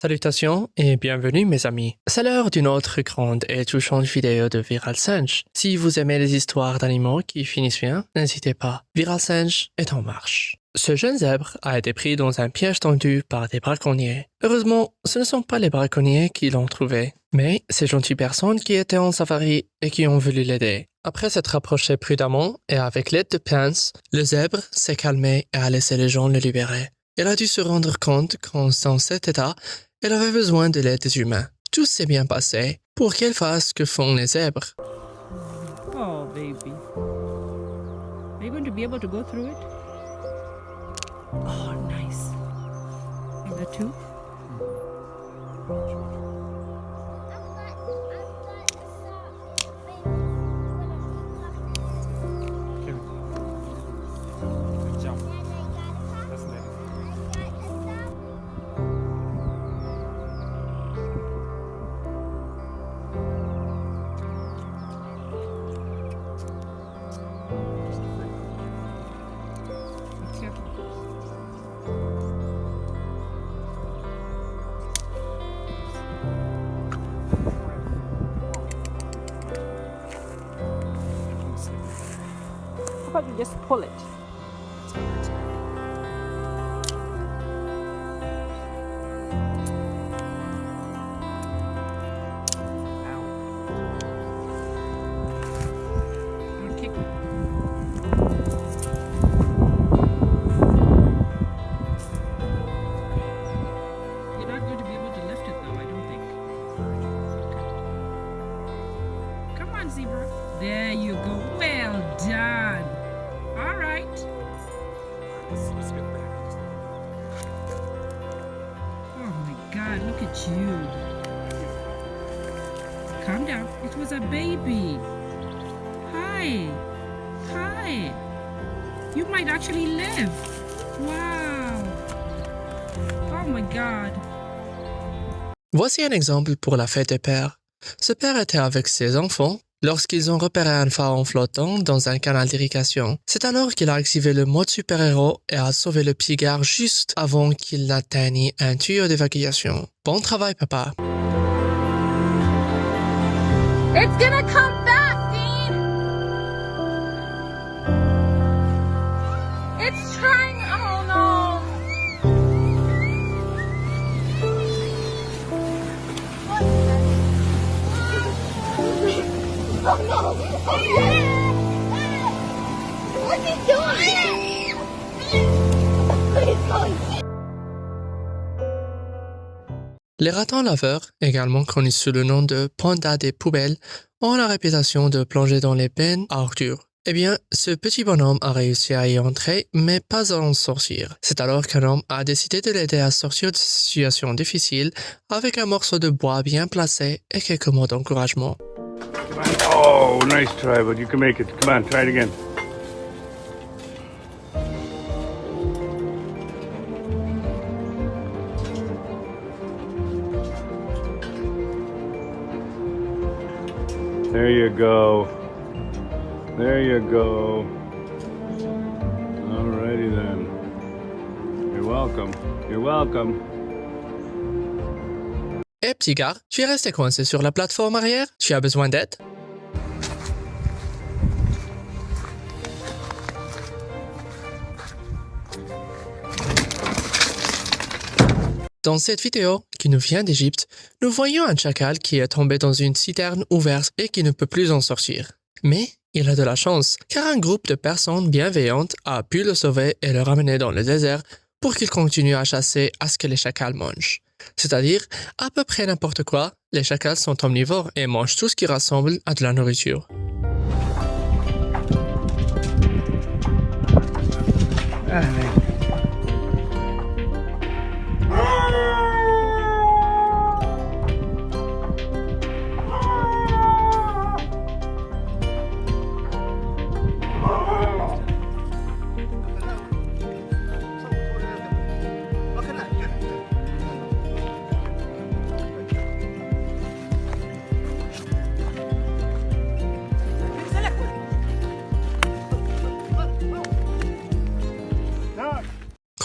Salutations et bienvenue mes amis. C'est l'heure d'une autre grande et touchante vidéo de Viral Singe. Si vous aimez les histoires d'animaux qui finissent bien, n'hésitez pas. Viral Singe est en marche. Ce jeune zèbre a été pris dans un piège tendu par des braconniers. Heureusement, ce ne sont pas les braconniers qui l'ont trouvé, mais ces gentilles personnes qui étaient en safari et qui ont voulu l'aider. Après s'être approché prudemment et avec l'aide de Pence, le zèbre s'est calmé et a laissé les gens le libérer. Il a dû se rendre compte qu'en dans cet état, elle avait besoin de l'aide des humains. Tout s'est bien passé pour qu'elle fasse ce que font les zèbres. Oh, baby. Are you going to be able to go through it? Oh, nice. And the two? How about you just pull it? Don't kick it. You're not going to be able to lift it though, I don't think. Okay. Come on, zebra. There you go. Well done. All right. Oh my God, look at you. Calm down. It was a baby. Hi. Hi. You might actually live. Wow. Oh my God. Voici un exemple pour la fête des pères. Ce père était avec ses enfants lorsqu'ils ont repéré un pharaon flottant dans un canal d'irrigation. C'est alors qu'il a activé le mode super-héros et a sauvé le petit gars juste avant qu'il n'atteigne un tuyau d'évacuation. Bon travail, papa. It's gonna come back, Dean! It's trying. Oh no! Oh no! What's he doing? Please don't. Les ratons laveurs, également connus sous le nom de pandas des poubelles, ont la réputation de plonger dans les bennes à ordures. Eh bien, ce petit bonhomme a réussi à y entrer, mais pas à en sortir. C'est alors qu'un homme a décidé de l'aider à sortir de cette situation difficile avec un morceau de bois bien placé et quelques mots d'encouragement. Oh, nice try, but you can make it. Come on, try it again. There you go. There you go. Alrighty then. You're welcome. You're welcome. Eh petit gars, tu es resté coincé sur la plateforme arrière? Tu as besoin d'aide? Dans cette vidéo, qui nous vient d'Égypte, nous voyons un chacal qui est tombé dans une citerne ouverte et qui ne peut plus en sortir. Mais il a de la chance, car un groupe de personnes bienveillantes a pu le sauver et le ramener dans le désert pour qu'il continue à chasser à ce que les chacals mangent. C'est-à-dire, à peu près n'importe quoi, les chacals sont omnivores et mangent tout ce qui ressemble à de la nourriture.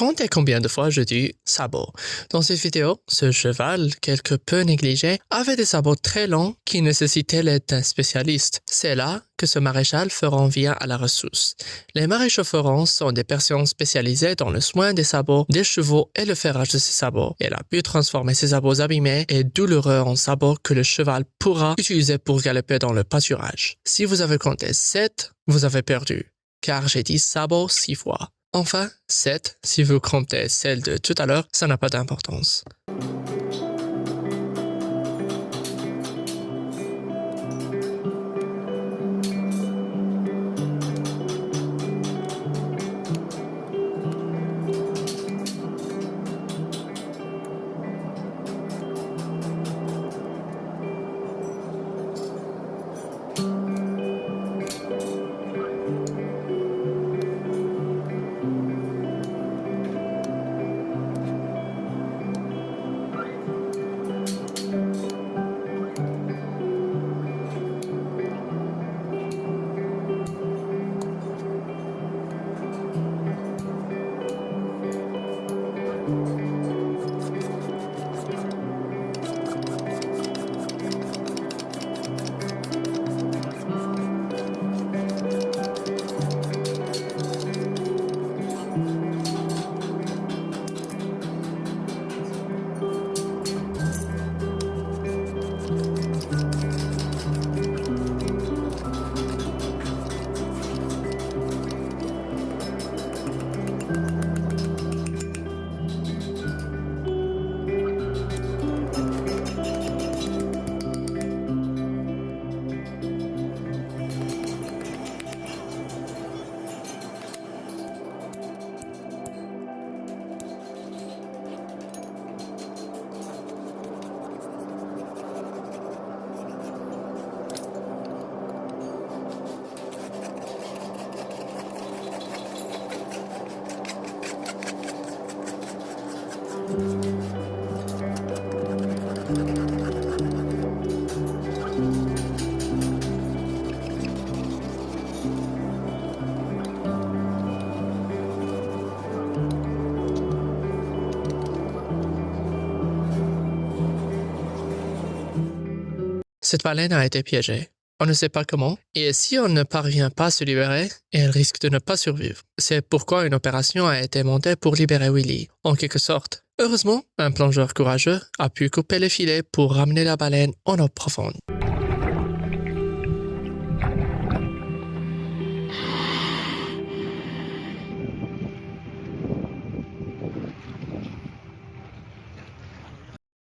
Comptez combien de fois je dis sabot. Dans cette vidéo, ce cheval, quelque peu négligé, avait des sabots très longs qui nécessitaient l'aide d'un spécialiste. C'est là que ce maréchal feron vient à la ressource. Les maréchaux ferons sont des personnes spécialisées dans le soin des sabots, des chevaux et le ferrage de ces sabots. Elle a pu transformer ces sabots abîmés et douloureux en sabots que le cheval pourra utiliser pour galoper dans le pâturage. Si vous avez compté 7, vous avez perdu, car j'ai dit sabot 6 fois. Enfin, 7, si vous comptez celle de tout à l'heure, ça n'a pas d'importance. Cette baleine a été piégée. On ne sait pas comment, et si on ne parvient pas à se libérer, elle risque de ne pas survivre. C'est pourquoi une opération a été montée pour libérer Willy, en quelque sorte. Heureusement, un plongeur courageux a pu couper les filets pour ramener la baleine en eau profonde.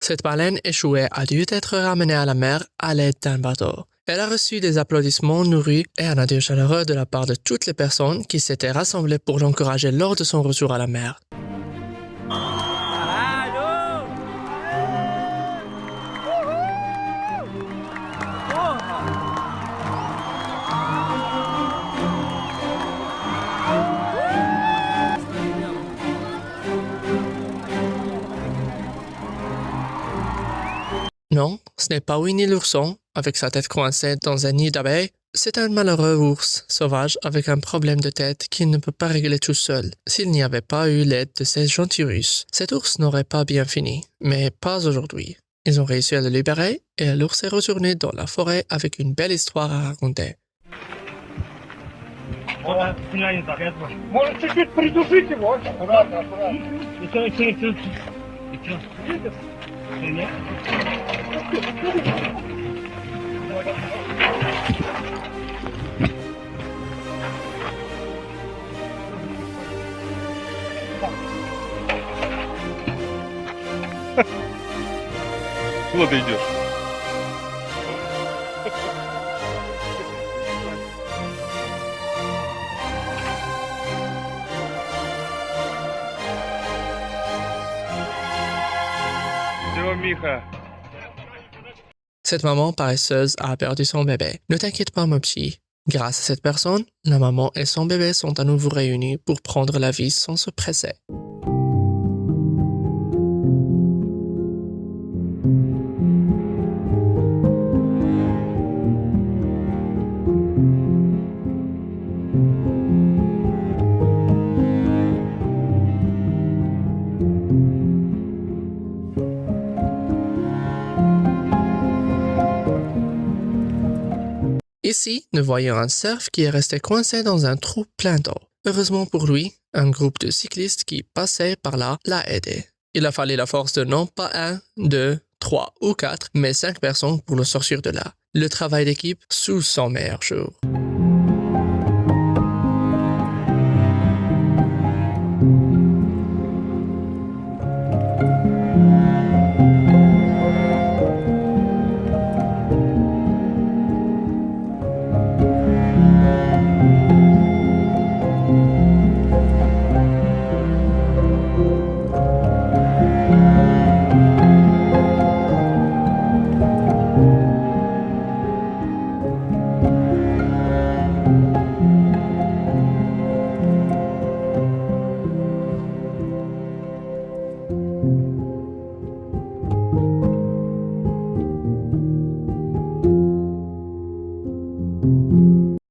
Cette baleine échouée a dû être ramenée à la mer à l'aide d'un bateau. Elle a reçu des applaudissements nourris et un adieu chaleureux de la part de toutes les personnes qui s'étaient rassemblées pour l'encourager lors de son retour à la mer. Non, ce n'est pas Winnie l'ourson, avec sa tête coincée dans un nid d'abeilles. C'est un malheureux ours sauvage avec un problème de tête qu'il ne peut pas régler tout seul. S'il n'y avait pas eu l'aide de ces gentils Russes, cet ours n'aurait pas bien fini. Mais pas aujourd'hui. Ils ont réussi à le libérer et l'ours est retourné dans la forêt avec une belle histoire à raconter. Может, чуть-чуть придушить его. Аккуратно, аккуратно. Ничего. Нет? Куда ты идешь? Все, Миха. Cette maman paresseuse a perdu son bébé. Ne t'inquiète pas, mon petit. Grâce à cette personne, la maman et son bébé sont à nouveau réunis pour prendre la vie sans se presser. Ici, nous voyons un cerf qui est resté coincé dans un trou plein d'eau. Heureusement pour lui, un groupe de cyclistes qui passaient par là l'a aidé. Il a fallu la force de non pas 1, 2, 3 ou 4, mais 5 personnes pour le sortir de là. Le travail d'équipe sous son meilleur jour.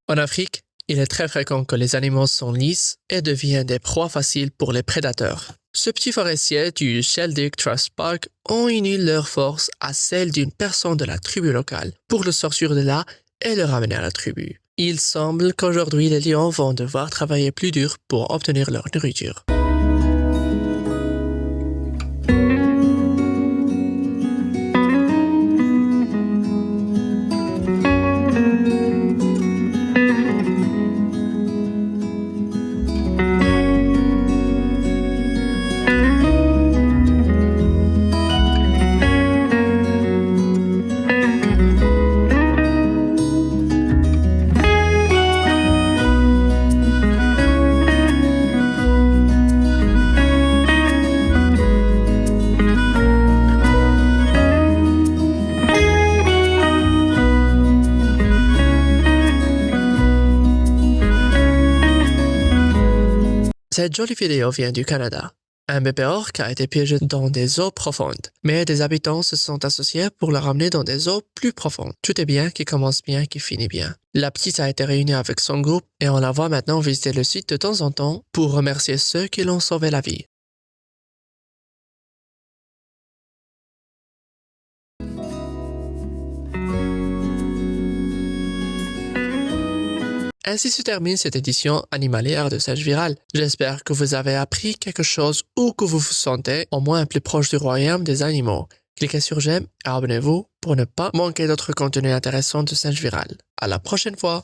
En Afrique, il est très fréquent que les animaux s'enlisent et deviennent des proies faciles pour les prédateurs. Ce petit forestier du Sheldick Trust Park ont uni leurs forces à celles d'une personne de la tribu locale pour le sortir de là et le ramener à la tribu. Il semble qu'aujourd'hui les lions vont devoir travailler plus dur pour obtenir leur nourriture. Cette jolie vidéo vient du Canada. Un bébé orque a été piégé dans des eaux profondes, mais des habitants se sont associés pour le ramener dans des eaux plus profondes. Tout est bien qui commence bien, qui finit bien. La petite a été réunie avec son groupe et on la voit maintenant visiter le site de temps en temps pour remercier ceux qui l'ont sauvé la vie. Ainsi se termine cette édition animalière de Singe Viral. J'espère que vous avez appris quelque chose ou que vous vous sentez au moins plus proche du royaume des animaux. Cliquez sur j'aime et abonnez-vous pour ne pas manquer d'autres contenus intéressants de Singe Viral. À la prochaine fois!